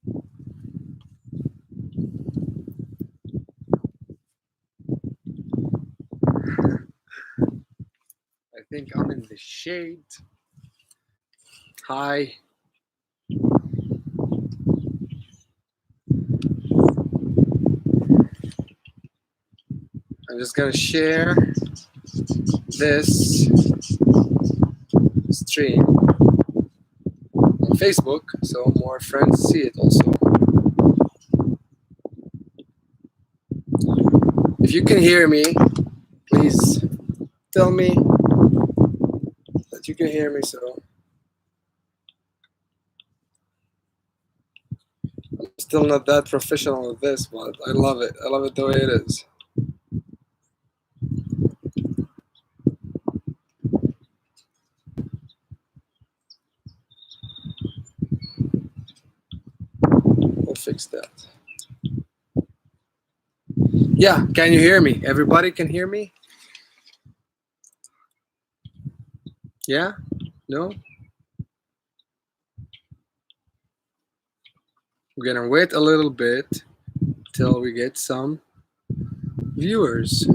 I think I'm in the shade. Hi. I'm just gonna share this stream on Facebook so more friends see it also. If you can hear me, please tell me that you can hear me. So I'm still not that professional with this, but I love it. I love it the way it is. We'll fix that. Yeah, can you hear me? Everybody can hear me? Yeah? No? We're gonna wait a little bit till we get some viewers.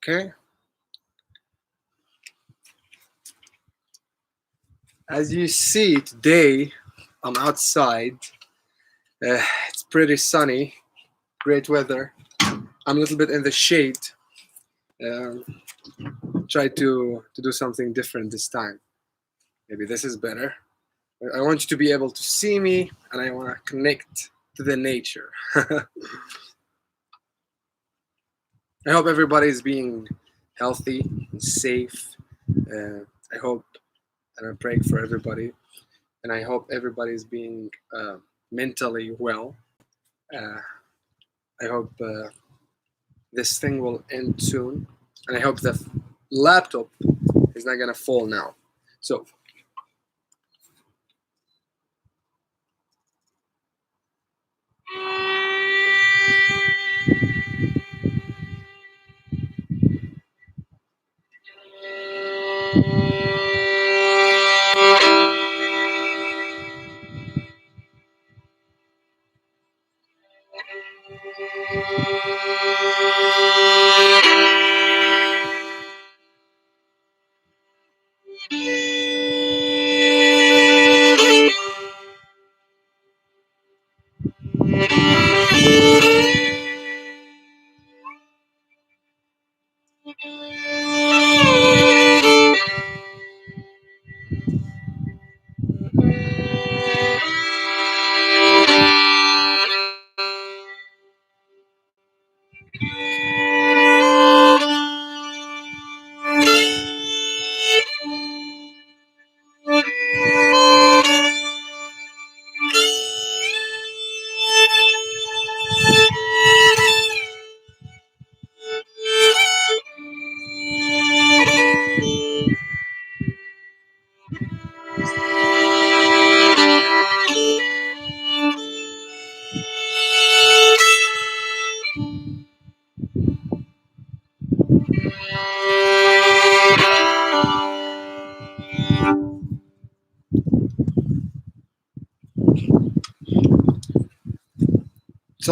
Okay. As you see today, I'm outside. It's pretty sunny, great weather. I'm a little bit in the shade. Try to do something different this time. Maybe this is better. I want you to be able to see me, and I want to connect to the nature. I hope everybody's being healthy and safe. I hope, and I pray for everybody, and I hope everybody's being mentally well. I hope this thing will end soon, and I hope the laptop is not gonna fall now. So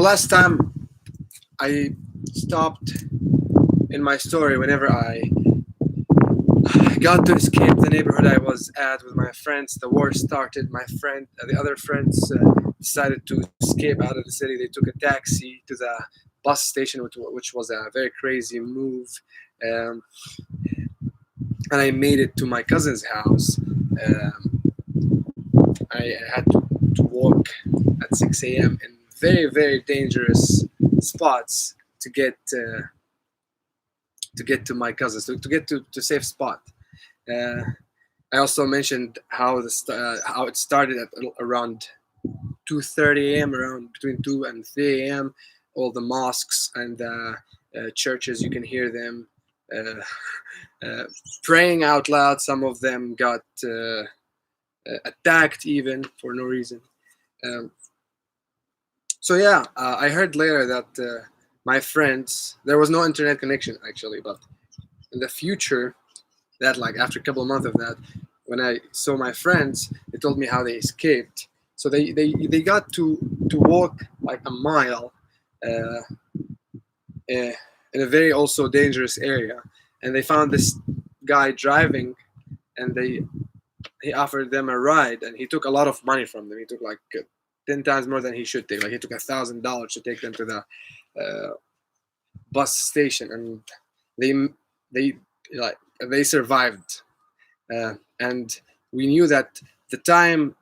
last time I stopped in my story whenever I got to escape the neighborhood I was at with my friends. The war started. The other friends decided to escape out of the city. They took a taxi to the bus station, which was a very crazy move. Um, and I made it to my cousin's house. I had to walk at 6 a.m. in very, very dangerous spots to get to my cousins, to get to safe spot. I also mentioned how how it started at around 2:30 a.m. around between 2 and 3 a.m. All the mosques and churches, you can hear them praying out loud. Some of them got attacked even for no reason. So yeah, I heard later that my friends, there was no internet connection actually, but in the future, that like after a couple of months of that, when I saw my friends, they told me how they escaped. So they got to walk like a mile uh, in a very also dangerous area, and they found this guy driving, and he offered them a ride, and he took a lot of money from them. He took like 10 times more than he should take. Like he took $1,000 to take them to the bus station, and they they like they survived. And we knew that the time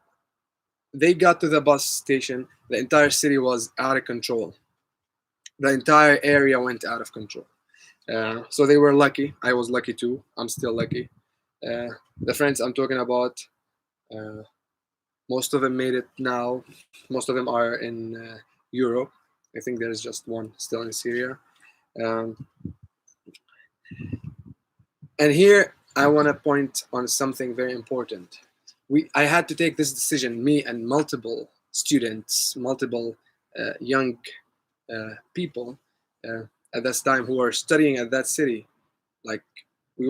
they got to the bus station, the entire city was out of control. The entire area went out of control. So they were lucky. I was lucky too. I'm still lucky. Uh, the friends I'm talking about, uh, most of them made it now. Most of them are in Europe. I think there's just one still in Syria. Um, and here I want to point on something very important. I had to take this decision, me and multiple students, multiple young people uh, at this time who are studying at that city. Like we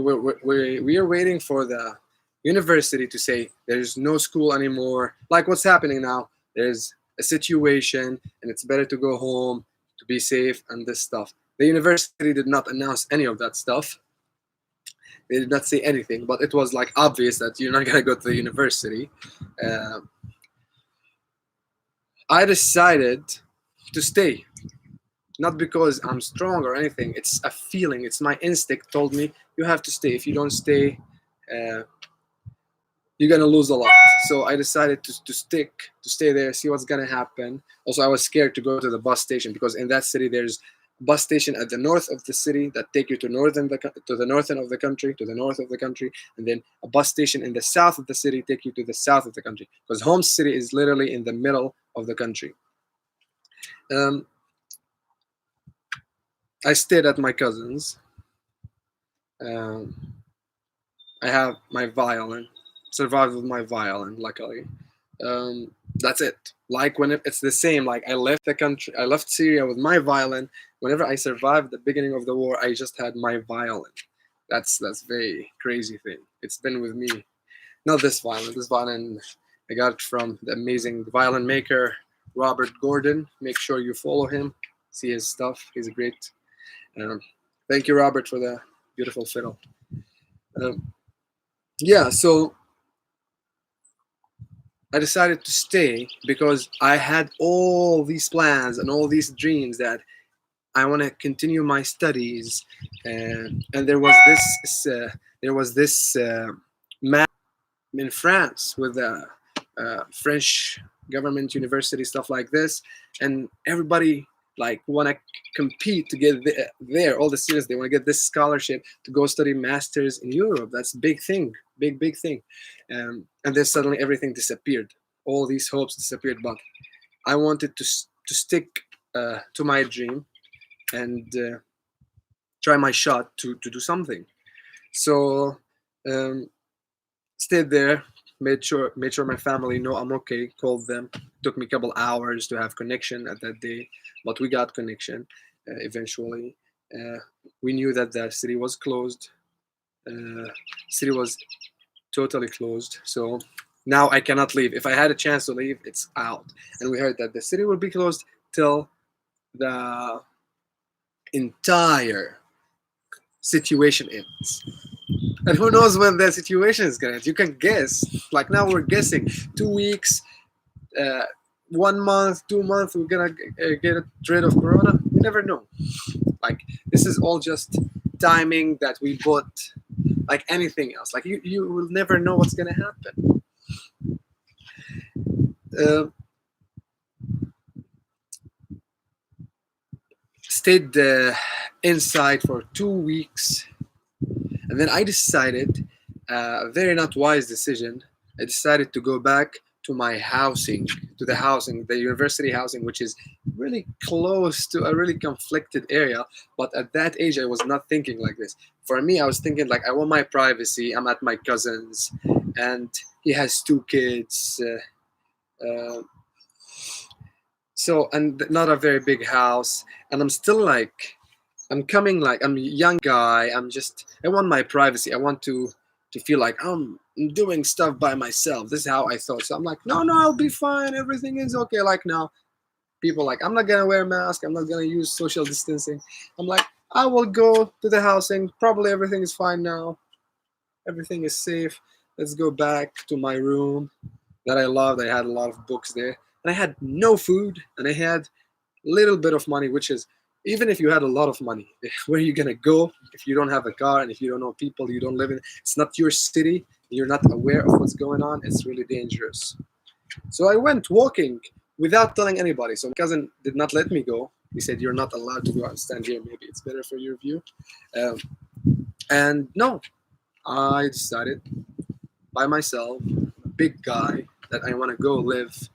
are waiting for the university to say there's no school anymore. Like what's happening now, there's a situation and it's better to go home to be safe and this stuff. The university did not announce any of that stuff. They did not say anything, but it was like obvious that you're not gonna go to the university. Uh, I decided to stay, not because I'm strong or anything. It's a feeling. It's my instinct told me you have to stay. If you don't stay, uh, you're gonna lose a lot. So I decided to stay there, see what's gonna happen. Also, I was scared to go to the bus station because in that city there's a bus station at the north of the city that take you to to the northern of the country, to the north of the country, and then a bus station in the south of the city take you to the south of the country. Because home city is literally in the middle of the country. Um, I stayed at my cousin's. Um, I have my violin. Survived with my violin, luckily. That's it. Like when it's the same. Like I left the country, I left Syria with my violin. Whenever I survived the beginning of the war, I just had my violin. That's very crazy thing. It's been with me. Not this violin. This violin I got it from the amazing violin maker Robert Gordon. Make sure you follow him, see his stuff. He's a great. Um, Thank you, Robert, for the beautiful fiddle. Um, yeah, so I decided to stay because I had all these plans and all these dreams that I want to continue my studies, and there was this man in France with a French government university stuff like this, and everybody like want to compete to get there. All the students they want to get this scholarship to go study masters in Europe. That's a big thing, big thing. And then suddenly everything disappeared. All these hopes disappeared. But I wanted to stick to my dream and try my shot to do something. So um, stayed there, made sure my family know I'm okay. Called them. Took me a couple hours to have connection at that day, but we got connection eventually. Uh, we knew that the city was closed. Uh, City was totally closed. So now I cannot leave. If I had a chance to leave, it's out. And we heard that the city will be closed till the entire situation ends. And who knows when the situation is gonna end? You can guess. Like now we're guessing 2 weeks, 1 month, 2 months. We're gonna get rid of Corona. You never know. Like this is all just timing that we bought. Like anything else. Like you will never know what's gonna happen. Uh, Stayed inside for 2 weeks, and then I decided a very not wise decision. I decided to go back to my housing, the university housing, which is really close to a really conflicted area. But at that age, I was not thinking like this. For me, I was thinking like I want my privacy. I'm at my cousin's, and he has two kids. Uh, So, and not a very big house, and I'm still like, I'm coming, like I'm a young guy. I want my privacy. I want to feel like I'm doing stuff by myself. This is how I thought. So I'm like, no, no, I'll be fine. Everything is okay. Like now, people like, I'm not gonna wear a mask. I'm not gonna use social distancing. I'm like, I will go to the housing. Probably everything is fine now. Everything is safe. Let's go back to my room that I loved. I had a lot of books there, and I had no food, and I had little bit of money, which is, even if you had a lot of money, where are you gonna go if you don't have a car and if you don't know people, you don't live in, it's not your city, you're not aware of what's going on, it's really dangerous. So I went walking without telling anybody. So my cousin did not let me go. He said, you're not allowed to go and stand here, maybe it's better for your view. um, and no, I decided by myself, a big guy, that I want to go live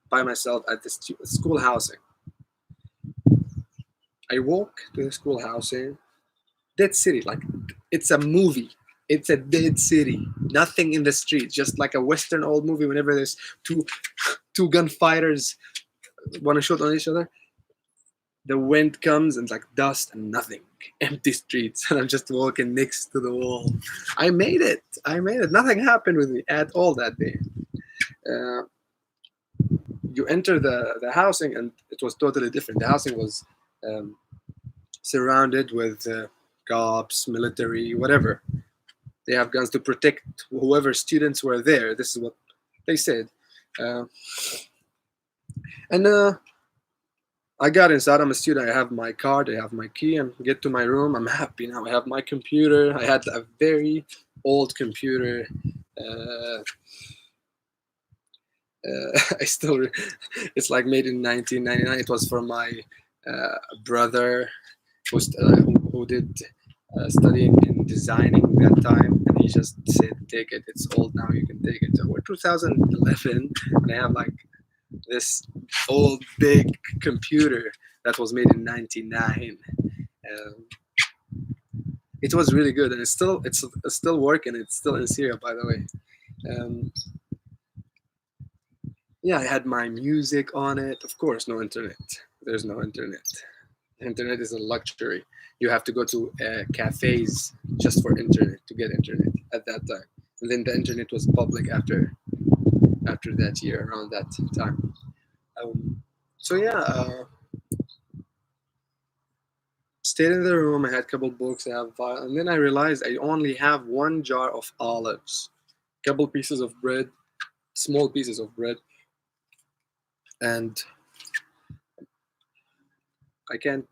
by myself at this school housing. I walk to the school housing. Dead city, like it's a movie. It's a dead city. Nothing in the street, just like a Western old movie. Whenever there's two gunfighters want to shoot on each other, the wind comes and like dust and nothing, empty streets, and I'm just walking next to the wall. I made it. I made it. Nothing happened with me at all that day. Uh, you enter the housing, and it was totally different. The housing was um, surrounded with cops, military, whatever. They have guns to protect whoever students were there. This is what they said. Uh, and I got inside. I'm a student. I have my card. I have my key. And get to my room. I'm happy now. I have my computer. I had a very old computer. Uh, I still. It's like made in 1999. It was for my brother who did studying in designing that time, and he just said, "Take it. It's old now. You can take it." So we're 2011, and I have like this old big computer that was made in '99. Um, it was really good, and it's still working. It's still in Syria, by the way. Um, yeah, I had my music on it. Of course, no internet. There's no internet. Internet is a luxury. You have to go to cafes just for internet to get internet at that time. And then the internet was public after that year, around that time. Um, so yeah, stayed in the room. I had a couple books. I have violin, and then I realized I only have one jar of olives, couple pieces of bread, small pieces of bread, and I can't.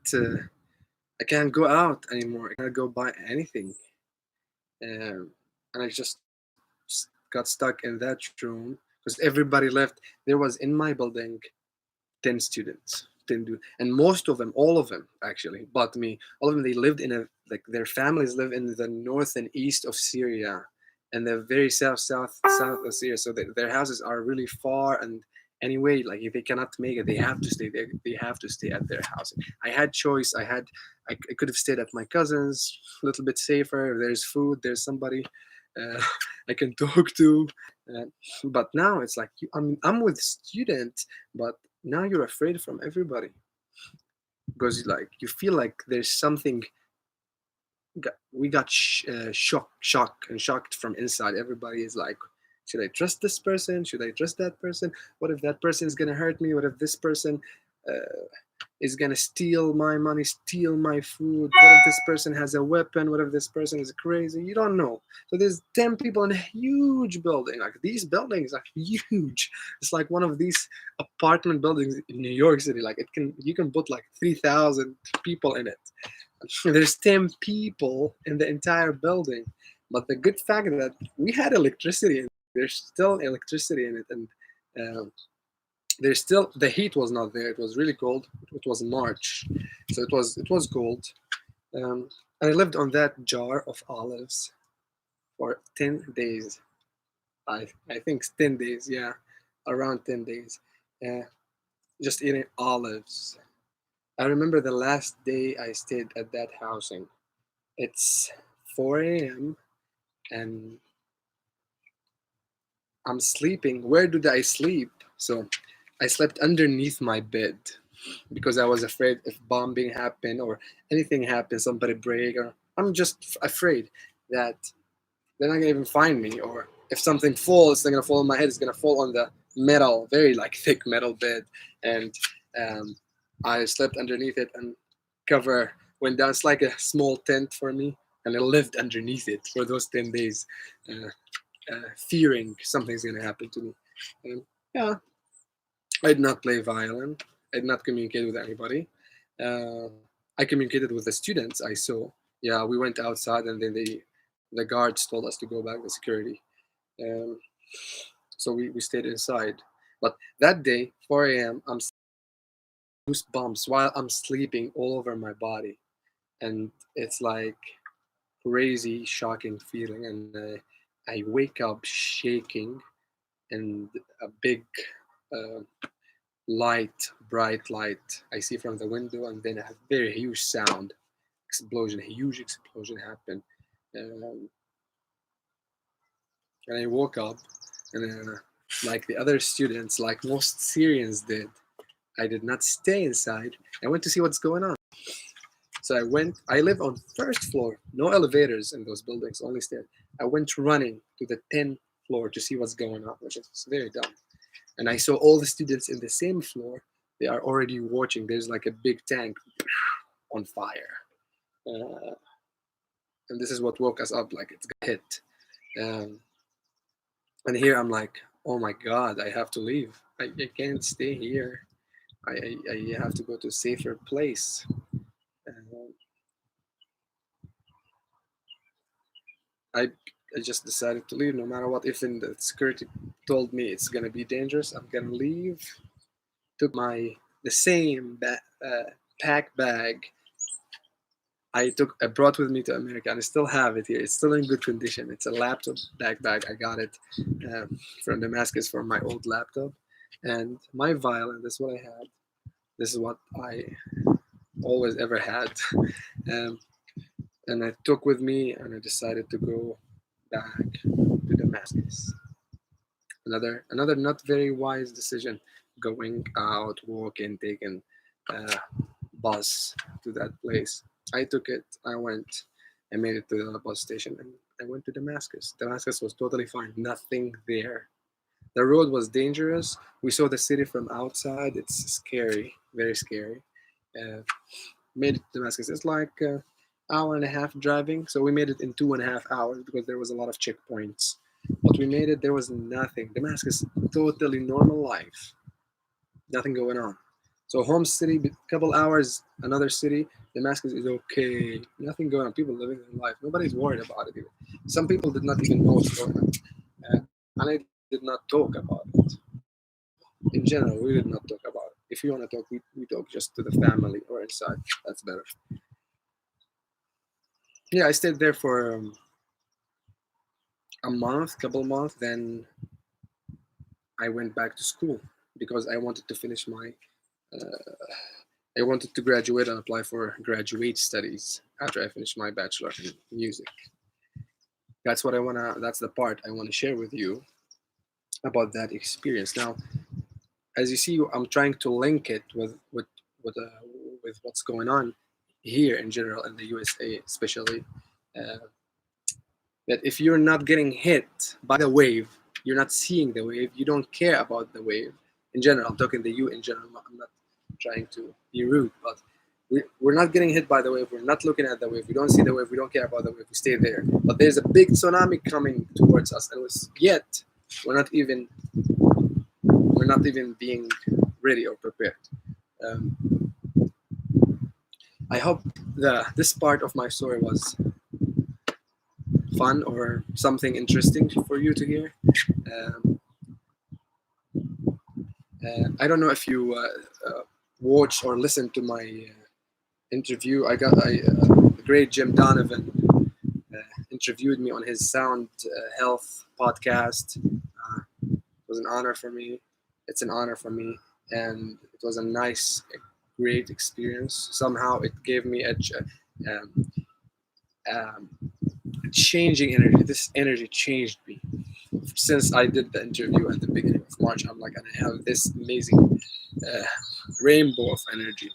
I can't go out anymore. I can't go buy anything. And I just got stuck in that room because everybody left. There was in my building 10 students, 10 and most of them, all of them actually, but me, all of them, they lived in a, like their families live in the north and east of Syria and the very south of Syria. So their houses are really far, and anyway, like if they cannot make it, they have to stay there. They have to stay at their house. I had choice. I could have stayed at my cousin's, a little bit safer. There's food, there's somebody uh, I can talk to. uh, but now it's like I'm with students, but now you're afraid from everybody because like you feel like there's something. We got shocked from inside. Everybody is like, should I trust this person? Should I trust that person? What if that person is gonna hurt me? What if this person uh, is gonna steal my money, steal my food? What if this person has a weapon? What if this person is crazy? You don't know. So there's 10 people in a huge building. Like these buildings are huge. It's like one of these apartment buildings in New York City. Like you can put like 3,000 people in it. There's 10 people in the entire building. But the good fact that we had electricity, and there's still electricity in it, and um, there's still, the heat was not there. It was really cold. It was March, so it was cold. And I lived on that jar of olives for 10 days. I think 10 days. Yeah, around 10 days. Uh, just eating olives. I remember the last day I stayed at that housing. It's 4 a.m. and I'm sleeping. Where did I sleep? So I slept underneath my bed because I was afraid if bombing happened or anything happened, somebody break, or I'm just afraid that they're not gonna even find me, or if something falls, they're gonna fall on my head. It's gonna fall on the metal, very like thick metal bed, and um, I slept underneath it and cover went down. It's like a small tent for me, and I lived underneath it for those 10 days, uh, fearing something's gonna happen to me. And yeah, I did not play violin. I did not communicate with anybody. Uh, I communicated with the students I saw. Yeah, we went outside, and then the guards told us to go back. The security. Um, so we stayed inside. But that day, 4 a.m., I'm goosebumps while I'm sleeping all over my body, and it's like crazy, shocking feeling. And I wake up shaking, and a big uh, light, bright light I see from the window, and then a very huge sound, explosion, a huge explosion happened. Um, and I woke up, and like the other students, like most Syrians did, I did not stay inside. I went to see what's going on. So I went. I live on first floor, no elevators in those buildings, only stairs. I went running to the 10th floor to see what's going on, which is very dumb. And I saw all the students in the same floor. They are already watching. There's like a big tank on fire, uh, and this is what woke us up. Like it's gonna hit. Um, and here I'm like, oh my god, I have to leave. I can't stay here. I have to go to a safer place. Um, I I just decided to leave no matter what. Even the security told me it's gonna be dangerous, I'm gonna leave. Took my the same pack bag I brought with me to America, and I still have it here. It's still in good condition. It's a laptop backpack. I got it from Damascus from my old laptop, and my violin. This is what I had. This is what I always ever had, um, and I took with me, and I decided to go back to Damascus. Another not very wise decision, going out, walking, taking a bus to that place. I took it. I went. I made it to the bus station, and I went to Damascus. Damascus was totally fine. Nothing there. The road was dangerous. We saw the city from outside. It's scary, very scary. Uh, Made it to Damascus. It's like an hour and a half driving. So we made it in 2.5 hours because there was a lot of checkpoints. But we made it. There was nothing. Damascus, totally normal life. Nothing going on. So home city, couple hours, another city. Damascus is okay. Nothing going on. People living their life. Nobody's worried about it. Even. Some people did not even know what's going on, and I did not talk about it. In general, we did not talk about it. If you want to talk, we talk just to the family or inside. That's better. Yeah, I stayed there for a month, couple months. Then I went back to school because I wanted to finish my. Uh, I wanted to graduate and apply for graduate studies after I finished my bachelor in music. That's what I wanna. That's the part I wanna share with you about that experience. Now, as you see, I'm trying to link it with, with what's going on here in general in the USA, especially. Uh, that if you're not getting hit by the wave, you're not seeing the wave, you don't care about the wave. In general, I'm talking to you in general. I'm not trying to be rude, but we're not getting hit by the wave. We're not looking at the wave. We don't see the wave. We don't care about the wave. We stay there. But there's a big tsunami coming towards us, and yet we're not even being ready or prepared. Um, I hope this part of my story was fun or something interesting for you to hear. Um, I don't know if you watched or listened to my interview. The great Jim Donovan interviewed me on his Sound Health podcast. It was an honor for me. It's an honor for me, and it was a nice, great experience. Somehow, it gave me um, changing energy. This energy changed me. since I did the interview at the beginning of March, I'm like, and I have this amazing uh, rainbow of energy.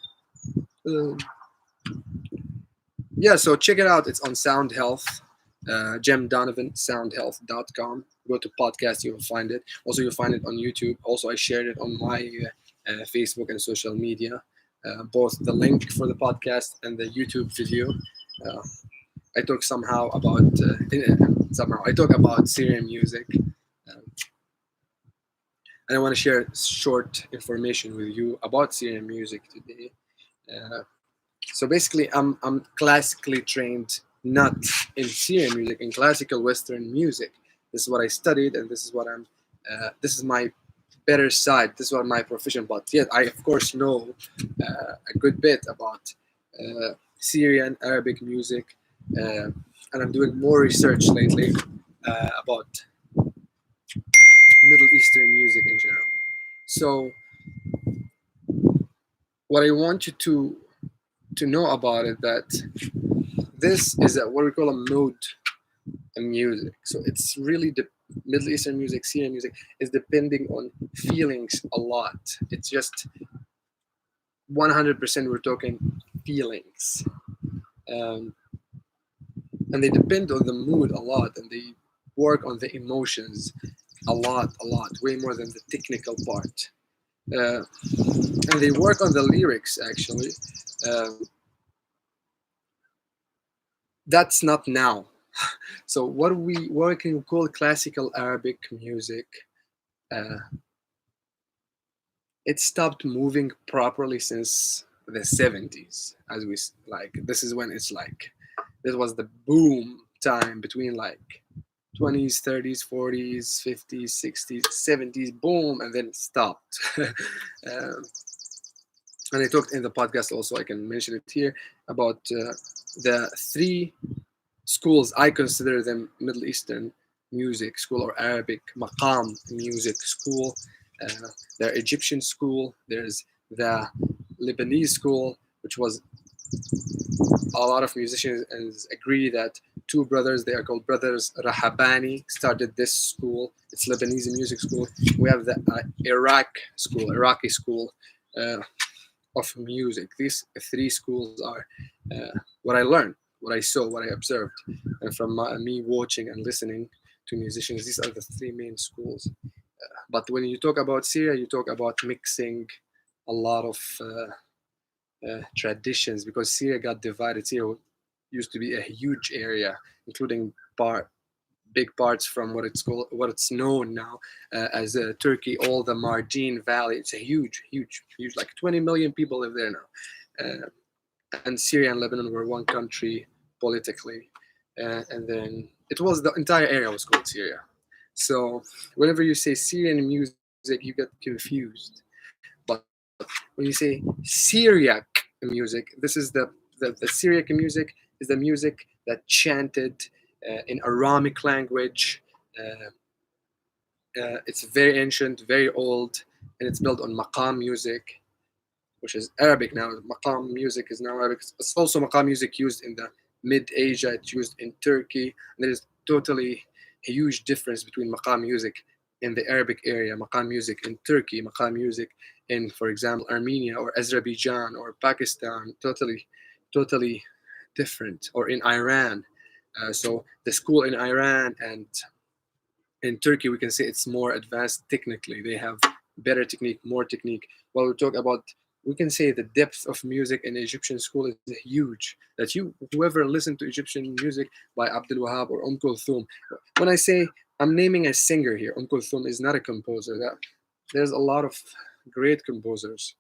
Um, yeah, so check it out. It's on Sound Health. Jem Donovan, soundhealth.com. Go to podcast, you'll find it. Also, you'll find it on YouTube. Also, I shared it on my Facebook and social media, both the link for the podcast and the YouTube video. Uh, I talk somehow I talk about Syrian music, and I want to share short information with you about Syrian music today. Uh, So basically, I'm classically trained, not in Syrian music, in classical Western music. This is what I studied, and this is what I'm. This is my better side. This is what my profession. But yet, I of course know a good bit about Syrian Arabic music, and I'm doing more research lately about Middle Eastern music in general. So, what I want you to know about it that this is what we call a mood in music. So it's really the Middle Eastern music, Syrian music is depending on feelings a lot. It's just 100% we're talking feelings, um, and they depend on the mood a lot, and they work on the emotions a lot, way more than the technical part. And they work on the lyrics actually. Um, that's not now. So what can we call classical Arabic music? Uh, it stopped moving properly since the 70s, as like this is when it's like this was the boom time between like 20s, 30s, 40s, 50s, 60s, 70s, boom, and then it stopped. And I talked in the podcast also, I can mention it here, about the three schools. I consider them Middle Eastern music school or Arabic maqam music school. Uh, their Egyptian school. There's the Lebanese school, which was a lot of musicians agree that two brothers, they are called brothers Rahabani, started this school. It's Lebanese music school. We have the Iraqi school uh, of music. These three schools are what I learned, what I saw, what I observed, and from me watching and listening to musicians. These are the three main schools. But when you talk about Syria, you talk about mixing a lot of traditions because Syria got divided. Syria used to be a huge area, including big parts from what it's known now as Turkey, all the Margin Valley. It's a huge, like 20 million people live there now. And Syria and Lebanon were one country politically, and then it was the entire area was called Syria. So whenever you say Syrian music, you get confused. But when you say Syriac music, this is the Syriac music is the music that chanted in Aramic language. Uh, it's very ancient, very old, and it's built on maqam music, which is Arabic now. Maqam music is now Arabic. It's also maqam music used in the mid Asia. It's used in Turkey. And there is totally a huge difference between maqam music in the Arabic area, maqam music in Turkey, maqam music in, for example, Armenia or Azerbaijan or Pakistan. Totally different. Or in Iran. So the school in Iran and in Turkey, we can say it's more advanced technically. They have better technique, more technique. While we talk about, we can say the depth of music in Egyptian school is huge. That whoever listened to Egyptian music by Abdul Wahab or Kulthum, when I say I'm naming a singer here, Kulthum is not a composer. There's a lot of great composers,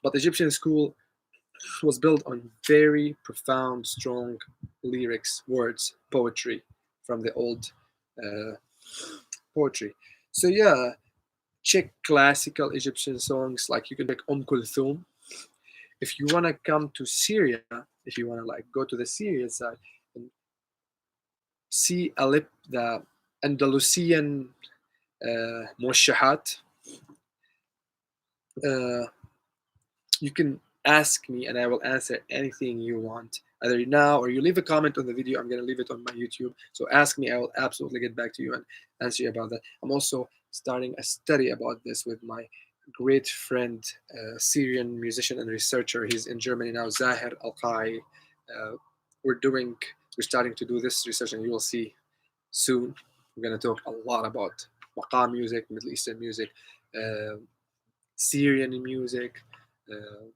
but Egyptian school was built on very profound, strong lyrics, words, poetry from the old uh, poetry. So yeah, check classical Egyptian songs like you can check Kulthum. If you wanna come to Syria, if you wanna like go to the Syrian side and see the Andalusian موشحات, uh, you can ask me and I will answer anything you want either now or you leave a comment on the video. I'm going to leave it on my YouTube. So ask me. I will absolutely get back to you and answer you about that. I'm also starting a study about this with my great friend, Syrian musician and researcher. He's in Germany now, Zahir Al-Qai. Uh, we're doing, we're starting to do this research, and you will see soon. We're going to talk a lot about maqam music, Middle Eastern music, uh, Syrian music, uh,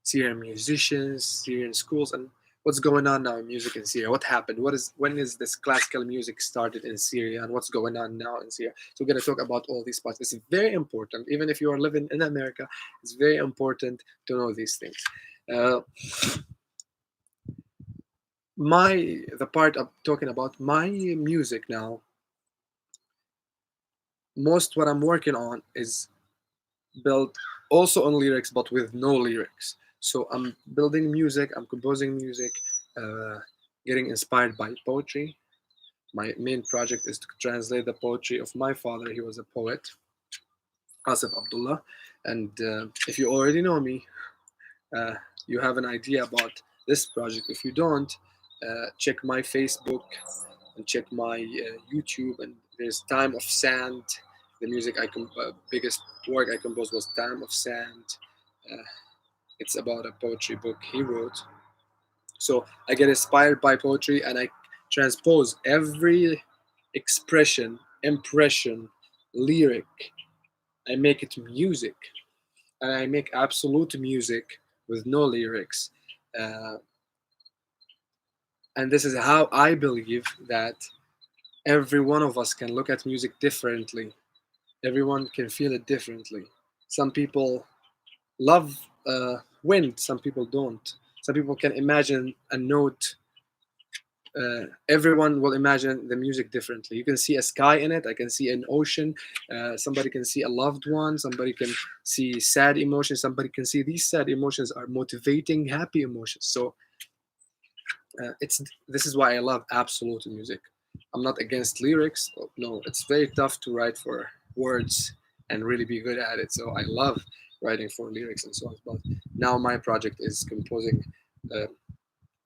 Syrian musicians, Syrian schools, and what's going on now in music in Syria. What happened? When is this classical music started in Syria, and what's going on now in Syria? So we're going to talk about all these parts. It's very important, even if you are living in America. It's very important to know these things. Uh, the part of talking about my music now, most what I'm working on is built also on lyrics, but with no lyrics. So I'm building music, I'm composing music, uh, getting inspired by poetry. My main project is to translate the poetry of my father. He was a poet, Asif Abdullah. And if you already know me, uh, you have an idea about this project. If you don't, check my Facebook and check my YouTube. And there's Time of Sand. The biggest work I composed was Time of Sand. Uh, it's about a poetry book he wrote. So I get inspired by poetry and I transpose every expression, impression, lyric. I make it music, and I make absolute music with no lyrics. Uh, and this is how I believe that every one of us can look at music differently. Everyone can feel it differently. Some people love wind, some people don't. Some people can imagine a note. Everyone will imagine the music differently. You can see a sky in it. I can see an ocean. Somebody can see a loved one. Somebody can see sad emotions. Somebody can see these sad emotions are motivating happy emotions. So it's this is why I love absolute music. I'm not against lyrics. Oh, no, it's very tough to write for words and really be good at it. So I love writing for lyrics and so on. But now my project is composing uh,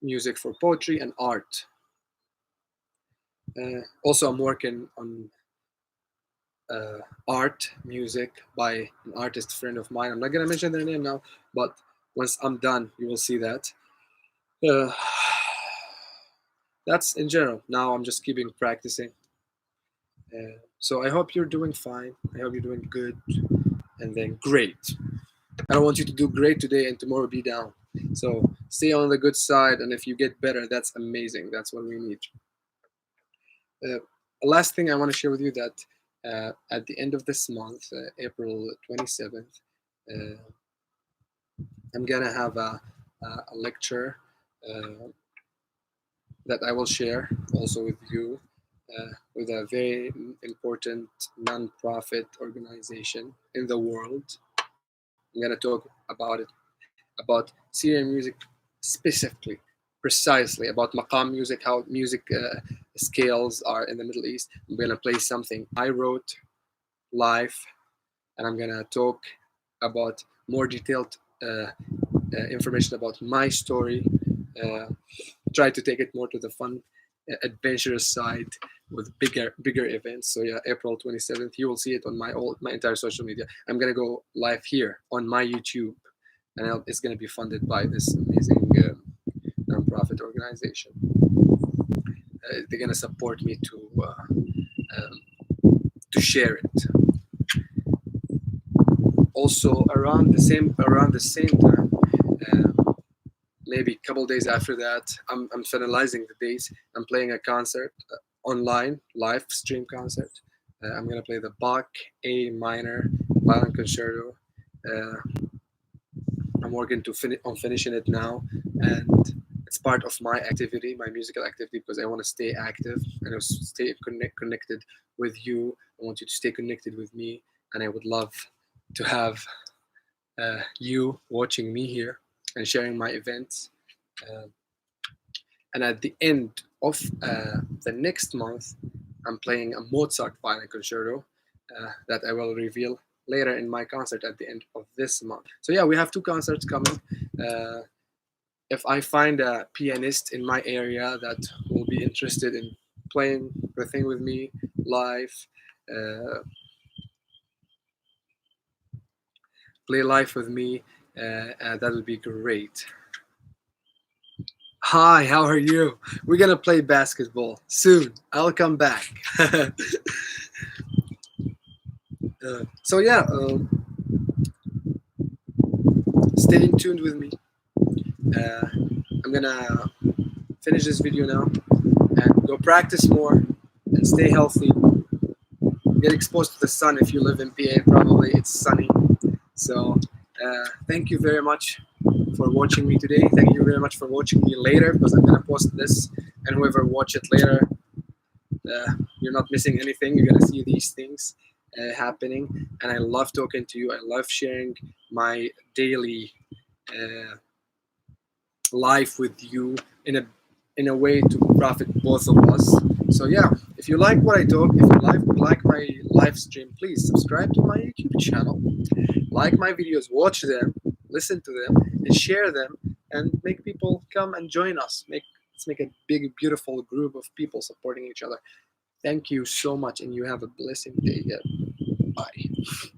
music for poetry and art. Also, I'm working on uh, art music by an artist friend of mine. I'm not gonna mention their name now, but once I'm done, you will see that. Uh, that's in general. Now I'm just keeping practicing. So I hope you're doing fine. I hope you're doing good, and then great. I don't want you to do great today and tomorrow be down. So stay on the good side, and if you get better, that's amazing. That's what we need. Uh, Last thing I want to share with you that at the end of this month, April 27th, uh, I'm gonna have a lecture uh, that I will share also with you with a very important non-profit organization in the world. I'm gonna talk about it, about Syrian music specifically, precisely about maqam music, how music scales are in the Middle East. I'm gonna play something I wrote live, and I'm gonna talk about more detailed information about my story. Uh, Try to take it more to the fun, adventurous side with bigger events. So yeah, April 27th, you will see it on my entire social media. I'm gonna go live here on my YouTube, and it's gonna be funded by this amazing nonprofit organization. They're gonna support me to share it. Also, around the same time, maybe a couple days after that, I'm finalizing the dates. I'm playing a concert, online live stream concert. I'm gonna play the Bach A minor violin concerto. Uh, I'm working on finishing it now, and it's part of my activity, my musical activity, because I want to stay active and I stay connected with you. I want you to stay connected with me, and I would love to have you watching me here and sharing my events. Uh, and at the end of the next month, I'm playing a Mozart violin concerto that I will reveal later in my concert at the end of this month. So yeah, we have two concerts coming. Uh, if I find a pianist in my area that will be interested in playing the thing with me live, uh, play live with me, that would be great. Hi, how are you? We're gonna play basketball soon. I'll come back. So yeah, stay tuned with me. Uh, I'm gonna finish this video now and go practice more and stay healthy. Get exposed to the sun if you live in PA. Probably it's sunny. So thank you very much for watching me today. Thank you very much for watching me later, because I'm gonna post this, and whoever watch it later, you're not missing anything. You're gonna see these things happening, and I love talking to you. I love sharing my daily life with you in a way to profit both of us. So yeah, if you like what I talk, if you like my live stream, please subscribe to my YouTube channel, like my videos, watch them, listen to them, and share them, and make people come and join us. Let's make a big, beautiful group of people supporting each other. Thank you so much, and you have a blessed day. Bye.